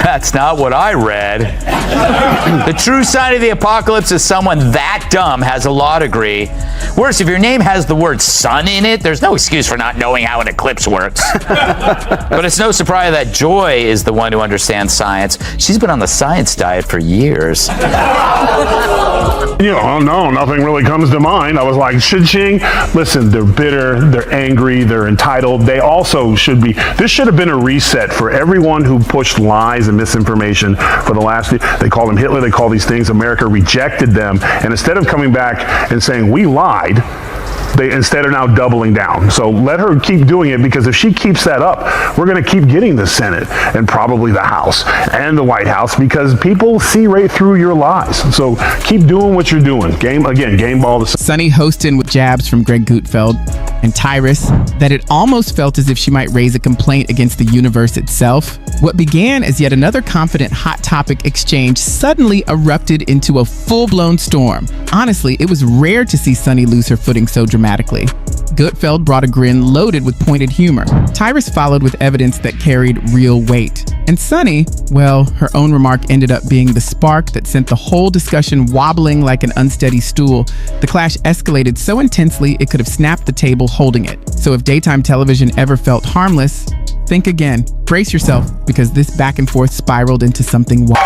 That's not what I read. The true sign of the apocalypse is someone that dumb has a law degree. Worse, if your name has the word sun in it, there's no excuse for not knowing how an eclipse works. But it's no surprise that Joy is the one who understands science. She's been on the science diet for years. No, nothing really comes to mind. I was like, cha-ching. Listen, they're bitter, they're angry, they're entitled. They also should be. This should have been a reset for everyone who pushed lies and misinformation for the last. They call them Hitler, they call these things. America rejected them. And instead of coming back and saying, we lied, they instead are now doubling down. So let her keep doing it, because if she keeps that up, we're going to keep getting the Senate and probably the House and the White House, because people see right through your lies. So keep doing what you're doing. Game ball. Sunny Hostin with jabs from Greg Gutfeld and Tyrus that it almost felt as if she might raise a complaint against the universe itself. What began as yet another confident hot topic exchange suddenly erupted into a full-blown storm. Honestly, it was rare to see Sunny lose her footing so dramatically. Gutfeld brought a grin loaded with pointed humor. Tyrus followed with evidence that carried real weight. And Sunny, well, her own remark ended up being the spark that sent the whole discussion wobbling like an unsteady stool. The clash escalated so intensely it could have snapped the table holding it. So if daytime television ever felt harmless, think again. Brace yourself, because this back and forth spiraled into something wild.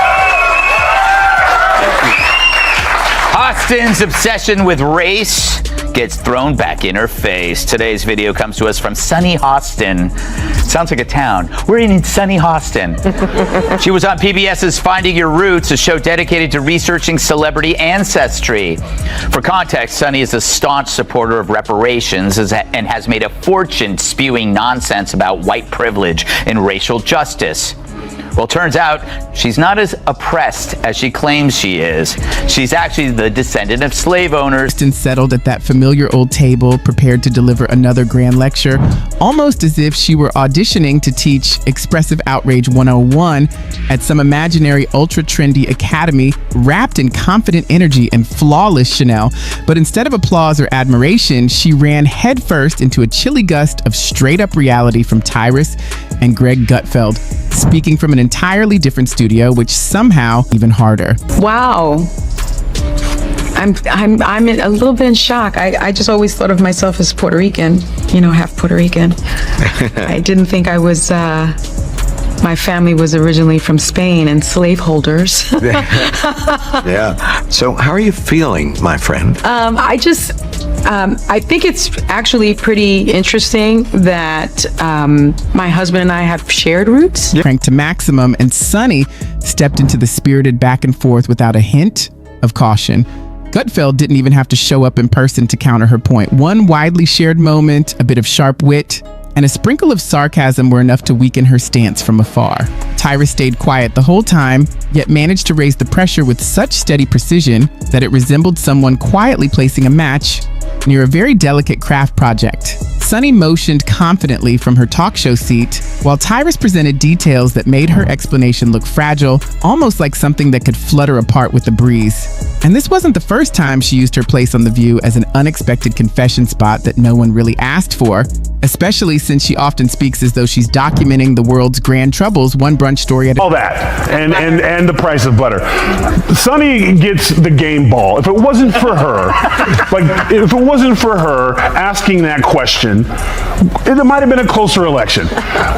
Hostin's obsession with race gets thrown back in her face. Today's video comes to us from sunny Hostin. Sounds like a town. We're in sunny Hostin. She was on PBS's Finding Your Roots, a show dedicated to researching celebrity ancestry. For context, Sunny is a staunch supporter of reparations and has made a fortune spewing nonsense about white privilege and racial justice. Well, turns out she's not as oppressed as she claims she is. She's actually the descendant of slave owners. Hostin settled at that familiar old table, prepared to deliver another grand lecture, almost as if she were auditioning to teach Expressive Outrage 101 at some imaginary ultra-trendy academy, wrapped in confident energy and flawless Chanel. But instead of applause or admiration, she ran headfirst into a chilly gust of straight-up reality from Tyrus and Greg Gutfeld, speaking from an entirely different studio, which somehow even harder. Wow. I'm a little bit in shock. I just always thought of myself as Puerto Rican, half Puerto Rican. I didn't think I was, my family was originally from Spain and slaveholders. Yeah. So how are you feeling, my friend? I think it's actually pretty interesting that my husband and I have shared roots. Cranked to maximum, and Sunny stepped into the spirited back and forth without a hint of caution. Gutfeld didn't even have to show up in person to counter her point. One widely shared moment, a bit of sharp wit, and a sprinkle of sarcasm were enough to weaken her stance from afar. Tyrus stayed quiet the whole time, yet managed to raise the pressure with such steady precision that it resembled someone quietly placing a match near a very delicate craft project. Sunny motioned confidently from her talk show seat, while Tyrus presented details that made her explanation look fragile, almost like something that could flutter apart with the breeze. And this wasn't the first time she used her place on The View as an unexpected confession spot that no one really asked for, especially since she often speaks as though she's documenting the world's grand troubles, one brunch story at a all that, and the price of butter. Sunny gets the game ball. If it wasn't for her, if it wasn't for her asking that question, it might have been a closer election.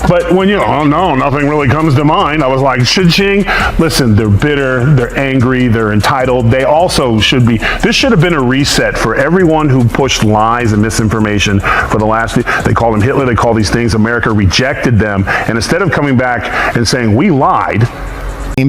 But when nothing really comes to mind, I was like, cha-ching. Listen, they're bitter, they're angry, they're entitled. They also should be. This should have been a reset for everyone who pushed lies and misinformation for the last. They call them Hitler, they call these things. America rejected them. And instead of coming back and saying, we lied,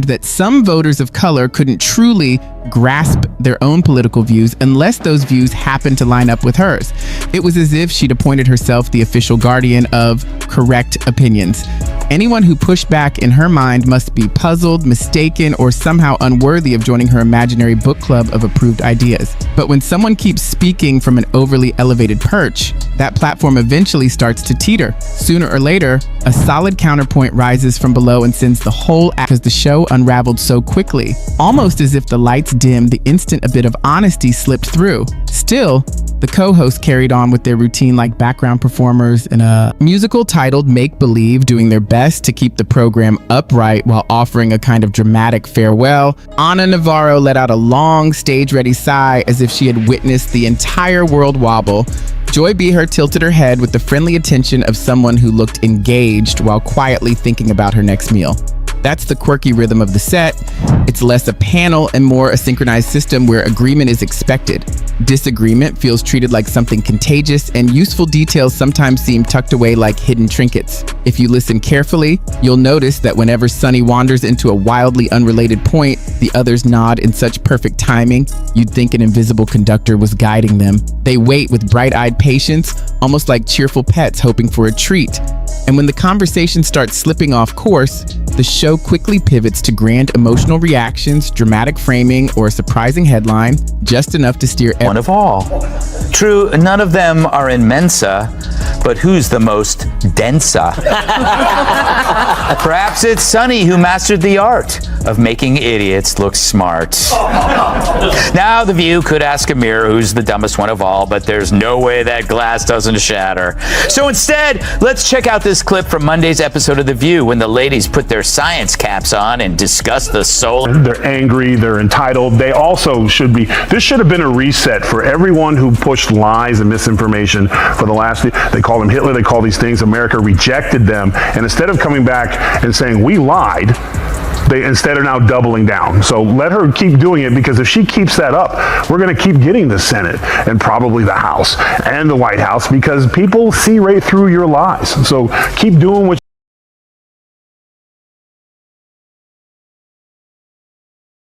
that some voters of color couldn't truly grasp their own political views unless those views happened to line up with hers. It was as if she'd appointed herself the official guardian of correct opinions. Anyone who pushed back in her mind must be puzzled, mistaken, or somehow unworthy of joining her imaginary book club of approved ideas. But when someone keeps speaking from an overly elevated perch, that platform eventually starts to teeter. Sooner or later, a solid counterpoint rises from below and sends the whole act, because the show unraveled so quickly, almost as if the lights dim, the instant a bit of honesty slipped through. Still, the co-hosts carried on with their routine like background performers in a musical titled Make Believe, doing their best to keep the program upright while offering a kind of dramatic farewell. Ana Navarro let out a long, stage-ready sigh as if she had witnessed the entire world wobble. Joy Behar tilted her head with the friendly attention of someone who looked engaged while quietly thinking about her next meal. That's the quirky rhythm of the set. It's less a panel and more a synchronized system where agreement is expected. Disagreement feels treated like something contagious, and useful details sometimes seem tucked away like hidden trinkets. If you listen carefully, you'll notice that whenever Sunny wanders into a wildly unrelated point, the others nod in such perfect timing, you'd think an invisible conductor was guiding them. They wait with bright-eyed patience, almost like cheerful pets hoping for a treat. And when the conversation starts slipping off course, the show quickly pivots to grand emotional reactions, dramatic framing, or a surprising headline, just enough to steer One of all. True, none of them are in Mensa, but who's the most densa? Perhaps it's Sunny who mastered the art of making idiots look smart. Now The View could ask a mirror who's the dumbest one of all, but there's no way that glass doesn't shatter. So instead, let's check out this clip from Monday's episode of The View when the ladies put their science caps on and discuss the soul. They're angry, they're entitled. They also should be, this should have been a reset for everyone who pushed lies and misinformation for the last, they call them Hitler, they call these things, America rejected them. And instead of coming back and saying, we lied, they instead are now doubling down. So let her keep doing it, because if she keeps that up, we're going to keep getting the Senate and probably the House and the White House, because people see right through your lies. So keep doing what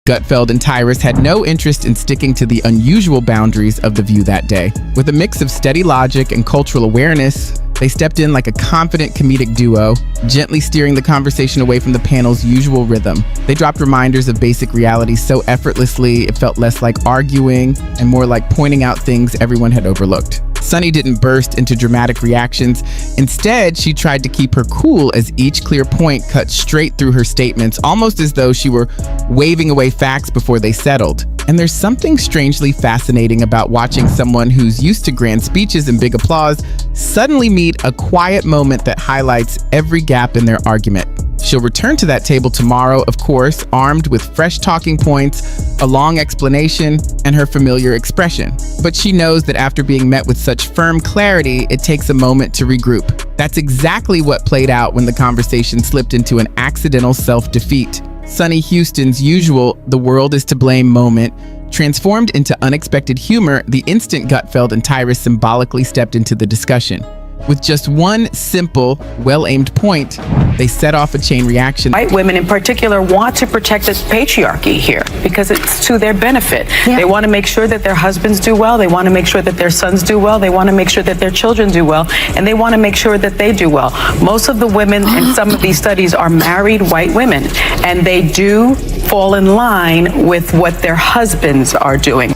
Gutfeld and Tyrus had no interest in sticking to the unusual boundaries of The View that day. With a mix of steady logic and cultural awareness, they stepped in like a confident comedic duo, gently steering the conversation away from the panel's usual rhythm. They dropped reminders of basic realities so effortlessly it felt less like arguing and more like pointing out things everyone had overlooked. Sunny didn't burst into dramatic reactions. Instead, she tried to keep her cool as each clear point cut straight through her statements, almost as though she were waving away facts before they settled. And there's something strangely fascinating about watching someone who's used to grand speeches and big applause suddenly meet a quiet moment that highlights every gap in their argument. She'll return to that table tomorrow, of course, armed with fresh talking points, a long explanation, and her familiar expression. But she knows that after being met with such firm clarity, it takes a moment to regroup. That's exactly what played out when the conversation slipped into an accidental self-defeat. Sunny Houston's usual "the world is to blame" moment transformed into unexpected humor the instant Gutfeld and Tyrus symbolically stepped into the discussion. With just one simple, well-aimed point, they set off a chain reaction. White women in particular want to protect the patriarchy here because it's to their benefit. Yeah. They want to make sure that their husbands do well. They want to make sure that their sons do well. They want to make sure that their children do well. And they want to make sure that they do well. Most of the women in some of these studies are married white women, and they do fall in line with what their husbands are doing.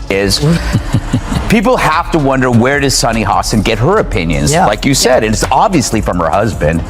People have to wonder, where does Sunny Hostin get her opinions? Yeah. Like you said, and it's obviously from her husband.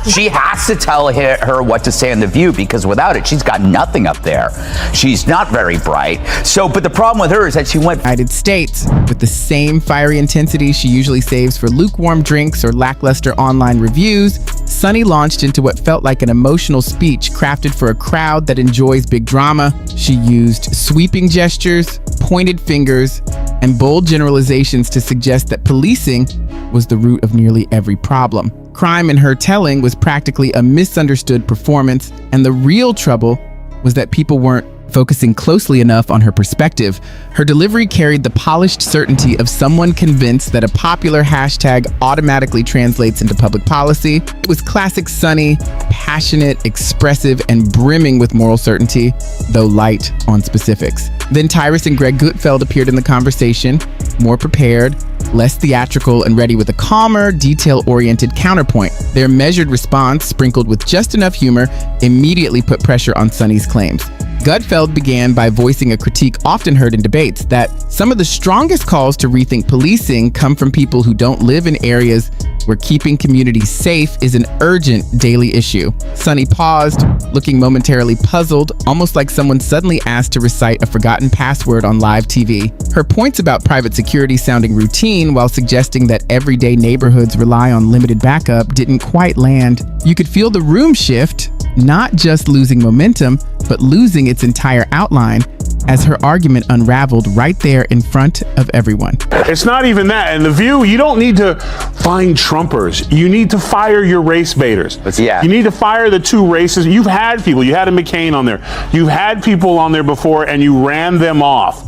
She has to tell her what to say on The View, because without it, she's got nothing up there. She's not very bright. So, but the problem with her is that she went United States with the same fiery intensity she usually saves for lukewarm drinks or lackluster online reviews. Sunny launched into what felt like an emotional speech crafted for a crowd that enjoys big drama. She used sweeping gestures, pointed fingers, and bold generalizations to suggest that policing was the root of nearly every problem. Crime in her telling was practically a misunderstood performance, and the real trouble was that people weren't focusing closely enough on her perspective. Her delivery carried the polished certainty of someone convinced that a popular hashtag automatically translates into public policy. It was classic Sunny, passionate, expressive, and brimming with moral certainty, though light on specifics. Then Tyrus and Greg Gutfeld appeared in the conversation, more prepared, less theatrical, and ready with a calmer, detail-oriented counterpoint. Their measured response, sprinkled with just enough humor, immediately put pressure on Sunny's claims. Gutfeld began by voicing a critique often heard in debates that some of the strongest calls to rethink policing come from people who don't live in areas where keeping communities safe is an urgent daily issue. Sunny paused, looking momentarily puzzled, almost like someone suddenly asked to recite a forgotten password on live TV. Her points about private security sounding routine while suggesting that everyday neighborhoods rely on limited backup didn't quite land. You could feel the room shift, not just losing momentum, but losing its entire outline as her argument unraveled right there in front of everyone. It's not even that. In The View, you don't need to find Trumpers. You need to fire your race baiters. Yeah. You need to fire the two races. You've had people. You had a McCain on there. You've had people on there before, and you ran them off.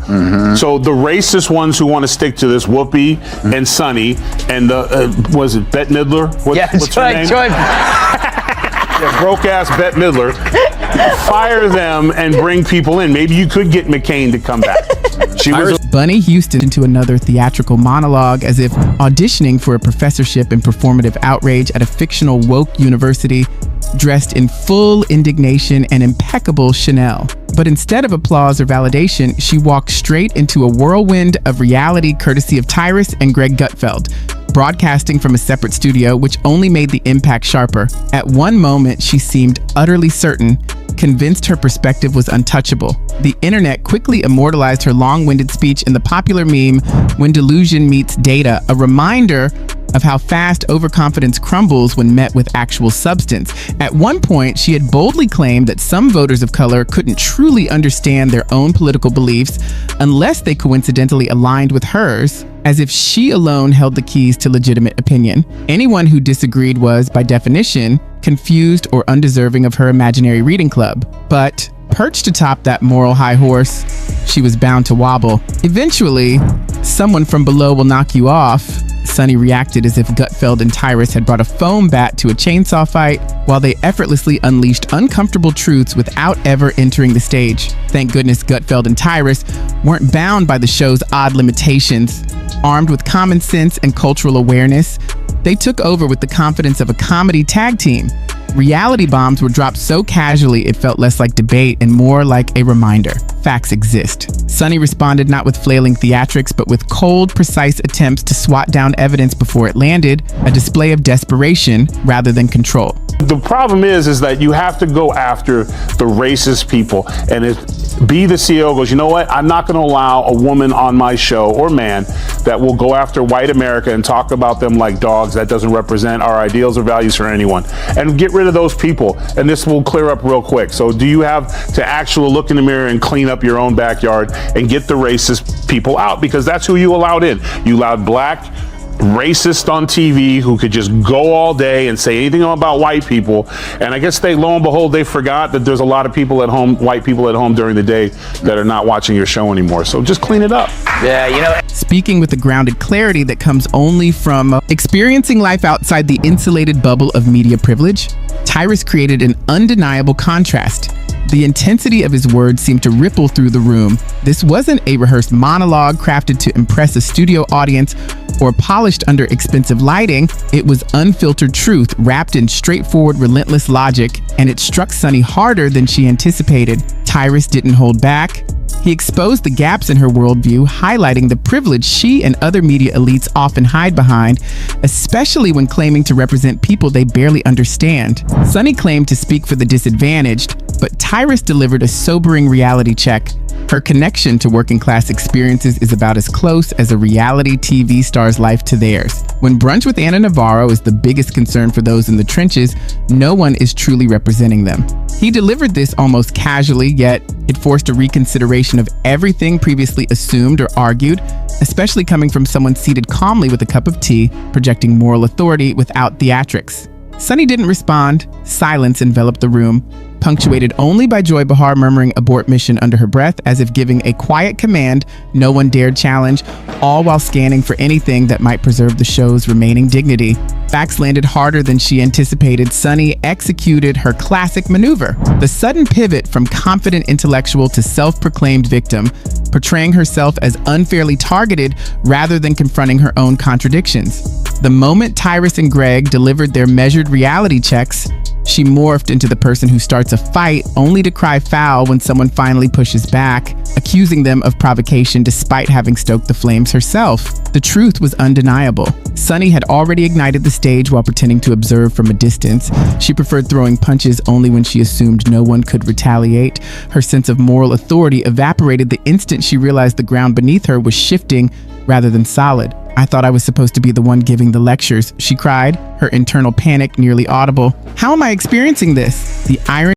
So the racist ones who want to stick to this, Whoopi and Sunny, and the, was it Bette Midler? What's her name? Yeah, broke-ass Bette Midler. Fire them and bring people in. Maybe you could get McCain to come back. She was Bunny Houston into another theatrical monologue as if auditioning for a professorship in performative outrage at a fictional woke university, dressed in full indignation and impeccable Chanel. But instead of applause or validation, she walked straight into a whirlwind of reality courtesy of Tyrus and Greg Gutfeld, broadcasting from a separate studio, which only made the impact sharper. At one moment, she seemed utterly certain, convinced her perspective was untouchable. The internet quickly immortalized her long-winded speech in the popular meme, "When Delusion Meets Data," a reminder of how fast overconfidence crumbles when met with actual substance. At one point, she had boldly claimed that some voters of color couldn't truly understand their own political beliefs unless they coincidentally aligned with hers, as if she alone held the keys to legitimate opinion. Anyone who disagreed was, by definition, confused or undeserving of her imaginary reading club. But perched atop that moral high horse, she was bound to wobble. Eventually, someone from below will knock you off. Sunny reacted as if Gutfeld and Tyrus had brought a foam bat to a chainsaw fight while they effortlessly unleashed uncomfortable truths without ever entering the stage. Thank goodness Gutfeld and Tyrus weren't bound by the show's odd limitations. Armed with common sense and cultural awareness, they took over with the confidence of a comedy tag team. Reality bombs were dropped so casually it felt less like debate and more like a reminder. Facts exist. Sunny responded not with flailing theatrics, but with cold, precise attempts to swat down evidence before it landed, a display of desperation rather than control. The problem is that you have to go after the racist people, and be the CEO goes, you know what? I'm not going to allow a woman on my show or man that will go after white America and talk about them like dogs. That doesn't represent our ideals or values for anyone. And get rid of those people, and this will clear up real quick. So do you have to actually look in the mirror and clean up your own backyard and get the racist people out? Because that's who you allowed in. You allowed black racist on TV who could just go all day and say anything about white people. And I guess lo and behold, they forgot that there's a lot of people at home, white people at home during the day, that are not watching your show anymore. So just clean it up. Yeah, you know. Speaking with the grounded clarity that comes only from experiencing life outside the insulated bubble of media privilege, Tyrus created an undeniable contrast. The intensity of his words seemed to ripple through the room. This wasn't a rehearsed monologue crafted to impress a studio audience or polished under expensive lighting. It was unfiltered truth wrapped in straightforward, relentless logic, and it struck Sunny harder than she anticipated. Tyrus didn't hold back. He exposed the gaps in her worldview, highlighting the privilege she and other media elites often hide behind, especially when claiming to represent people they barely understand. Sunny claimed to speak for the disadvantaged, but Tyrus delivered a sobering reality check. Her connection to working class experiences is about as close as a reality TV star's life to theirs. When Brunch with Ana Navarro is the biggest concern for those in the trenches, no one is truly representing them. He delivered this almost casually, yet it forced a reconsideration of everything previously assumed or argued, especially coming from someone seated calmly with a cup of tea, projecting moral authority without theatrics. Sunny didn't respond. Silence enveloped the room, punctuated only by Joy Behar murmuring abort mission under her breath as if giving a quiet command no one dared challenge, all while scanning for anything that might preserve the show's remaining dignity. Facts landed harder than she anticipated. Sunny executed her classic maneuver, the sudden pivot from confident intellectual to self-proclaimed victim, portraying herself as unfairly targeted rather than confronting her own contradictions. The moment Tyrus and Greg delivered their measured reality checks, She morphed into the person who starts a fight only to cry foul when someone finally pushes back, accusing them of provocation despite having stoked the flames herself. The truth was undeniable. Sunny had already ignited the stage while pretending to observe from a distance. She preferred throwing punches only when she assumed no one could retaliate. Her sense of moral authority evaporated the instant she realized the ground beneath her was shifting rather than solid. I thought I was supposed to be the one giving the lectures, she cried, her internal panic nearly audible. How am I experiencing this? The irony